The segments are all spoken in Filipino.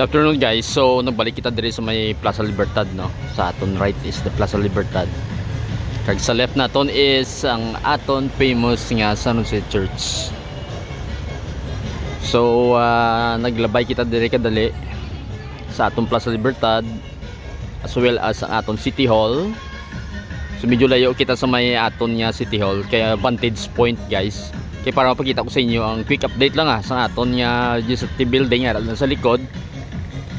afternoon guys. So nagbalik kita diri sa may Plaza Libertad, no. Sa aton right is the Plaza Libertad. Kag sa left naton is ang aton famous nga San Jose Church. So naglabay kita diri kadali sa aton Plaza Libertad as well as ang aton City Hall. So medyo layo kita sa may aton nga City Hall kaya vantage point guys. Kaya para mapakita ko sa inyo ang quick update lang sa aton nga GST building nga sa likod.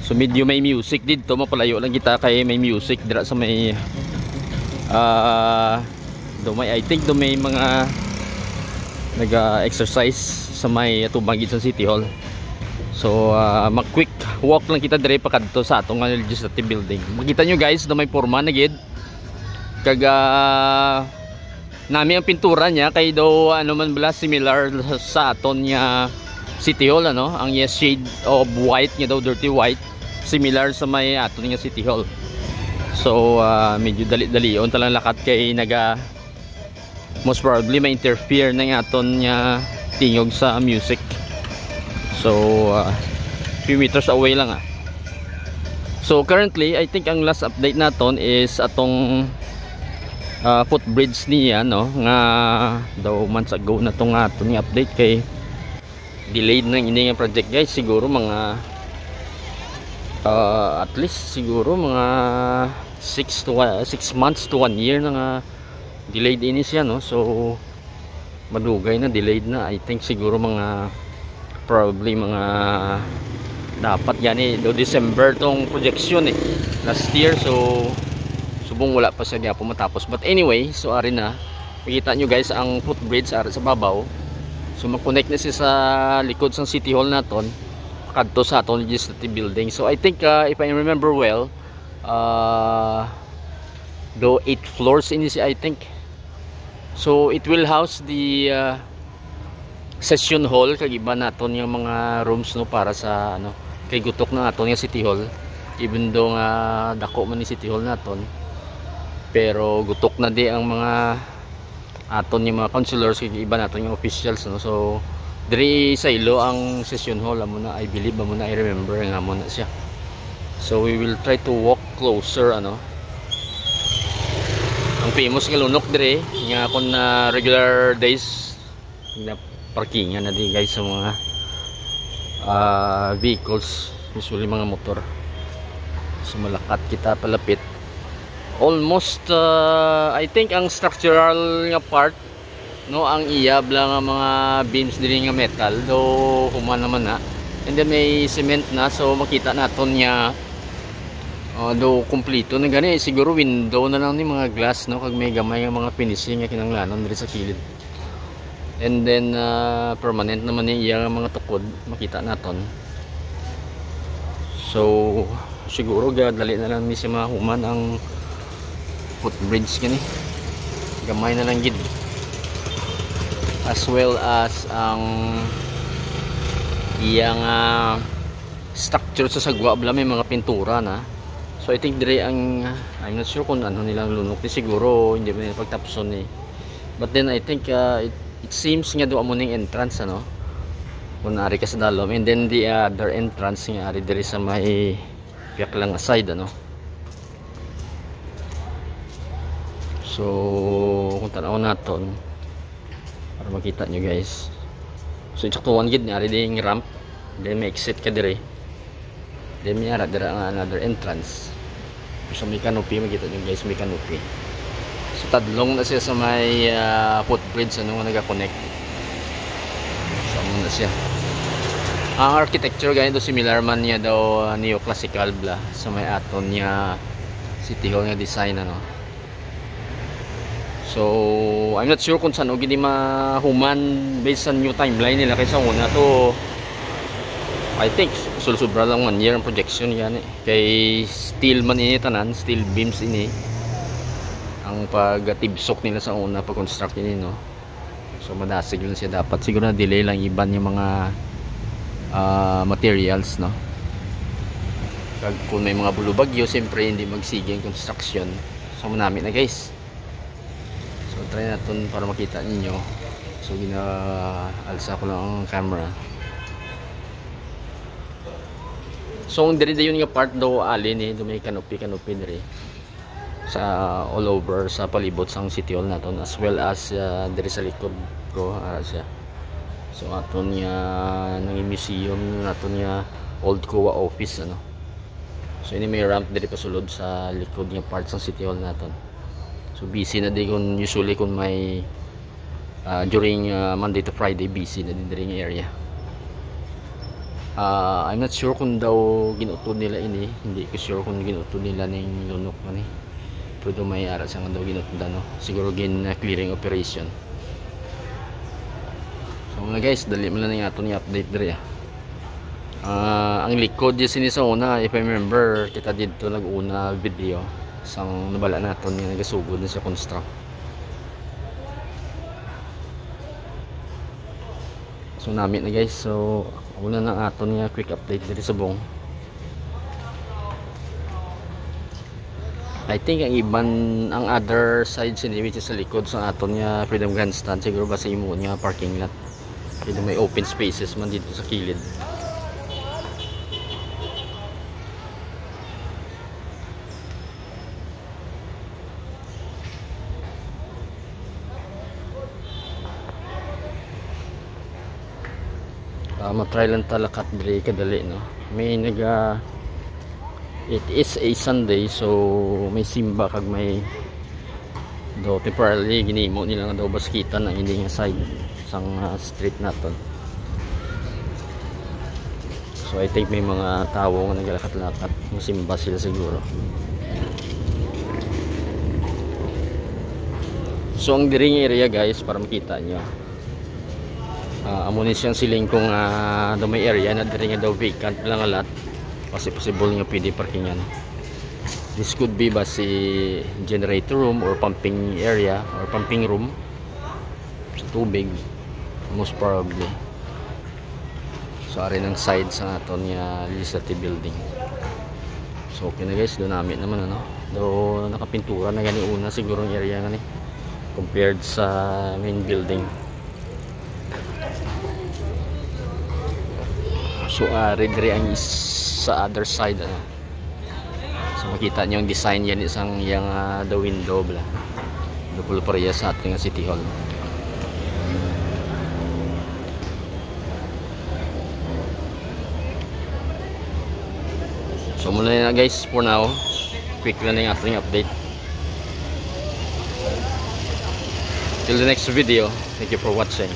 So medyo may music dito, mapalayo lang kita kay may music dira sa may I think do may mga nag-exercise sa may tubangid sa City Hall. So mag-quick walk lang kita dire pa kadto sa atong legislative building. Makita nyo guys do may porma na gid. Kag nami ang pintura niya kay daw ano man bala similar sa aton nga City Hall, ano, ang yes shade of white nga daw, dirty white, similar sa may aton nga City Hall. So medyo dali-dalion talang lakat kay naga most probably may interfere na aton nga tingog sa music. So few meters away lang So currently I think ang last update naton is atong footbridge niya, no, nga daw months ago na tong aton nga update kay delayed na ini nga project guys. Siguro mga at least siguro mga 6 months to 1 year na nga delayed ini siya, no. So madugay na delayed na. I think siguro mga probably mga dapat yan do December tong projection last year. So subong wala pa siya po matapos, but anyway, so ari na makita nyo guys ang footbridge ari sa babaw. So mag-connect na siya sa likod sa City Hall naton kadto sa aton legislative building. So I think if I remember well, do 8 floors in this I think. So it will house the session hall kag iba naton yung mga rooms, no, para sa ano kay gutok na aton nga City Hall. Even though nga dako man ni City Hall naton, pero gutok na di ang mga aton yung mga councilors kay iba naton yung officials, no. So diri sa ilo ang session hall amo na, I believe amo na, I remember nga amo na siya. So we will try to walk closer, ano. Ang famous nga lunok dire nga kon na regular days na parkingan na di guys sa mga vehicles, usually mga motor. So malakat kita palapit. Almost I think ang structural nga part, no, ang iyab lang ang mga beams diri nga metal do human naman na, and then may cement na. So makita naton nga do kompleto na gani. Siguro window na lang ni mga glass, no, kag may gamay nga mga finishing nga kinanglanon diri sa kilid, and then permanent naman ni iya mga tukod makita naton. So siguro dali na lang ni si mga human ang footbridge gani, gamay na lang gid, as well as ang iyang structure sa sagwa bala may mga pintura na. So I think dire ang I'm not sure kung ano nilang lunok, siguro hindi man pagtapson but then I think it seems nga do amo ning entrance, ano, kung ari ka sa dalom, and then the other entrance nga ari dire sa may piyak lang aside, ano. So kung tanaw naton para makita nyo guys, so insaktuhan gid ni ari ding ramp, then may exit ka dire, then may ara dira nga another entrance. So may canopy, makita nyo guys, may canopy. So tadlong na siya sa may footbridge, ano, nga naga-connect. So ano na siya. Ang architecture ganito similar man niya daw neoclassical bla sa may aton niya City Hall nga design, ano. So I'm not sure kung saan o gini mahuman based sa new timeline nila, kaysa una to I think sobra lang 1 year ang projection yan kay steel man ini tanan, steel beams ini ang pagtibsok nila sa una pag construct ini, no. So madasig lang siya, dapat siguro na delay lang iban yung mga materials, no. Kag kung may mga bulubagyo siyempre hindi magsige ang construction. So manami na guys. So try natin para makita ninyo. So ginaalsa ko lang ang camera. So ang diri dayon nga part daw alin eh, do may canopy diri sa all over sa palibot sang City Hall naton, as well as diri sa likod ko siya. So aton nga nang museum naton nga old COA office ano. So ini may ramp diri pasulod sa likod nga part sang City Hall naton. So busy na di kun usually kun may during Monday to Friday, busy na din diri nga area. I'm not sure kung daw ginutod nila ini, hindi ko sure kung ginutod nila ning lunok man eh. Pero may ara sa daw ginutod no. Siguro clearing operation. So mga guys, dali mo lang ng aton ni update diri. Ang likod di sini sa una, if I remember, kita dito nag-una video sang nabala naton nga nagasugod na sa construct. So namin na guys, so una na aton nga quick update diri sa Bong. I think ang iban ang other side sini which is sa likod sa aton nga Freedom Grandstand, siguro ba sa imo nga parking lot. Dito may open spaces man dito sa kilid. Matry lang talakat diri kadali no. May it is a Sunday, so may simba kag may do temporarily ginimo nila nga daw baskitan ang hindi nga side sang street naton. So I think may mga tawo nga naglakad-lakad, musimba sila siguro. So ang diri nga area guys, para makita nyo, amo ni siyang siling kung daw may area na diri nga daw vacant lang nga lot, kasi possible nga pwede parkingan. This could be ba si generator room or pumping area or pumping room sa tubig, most probably. So ari ng side sa aton nga legislative building. So okay na guys, do namin naman ano, do nakapintura na gani una siguro ang area nga ni compared sa main building. So diri ang sa other side ano. So makita niyo yung design yan isang yang the window bla. Double pareha sa ating City Hall. So muna na guys for now. Quick lang yung ating update. Till the next video. Thank you for watching.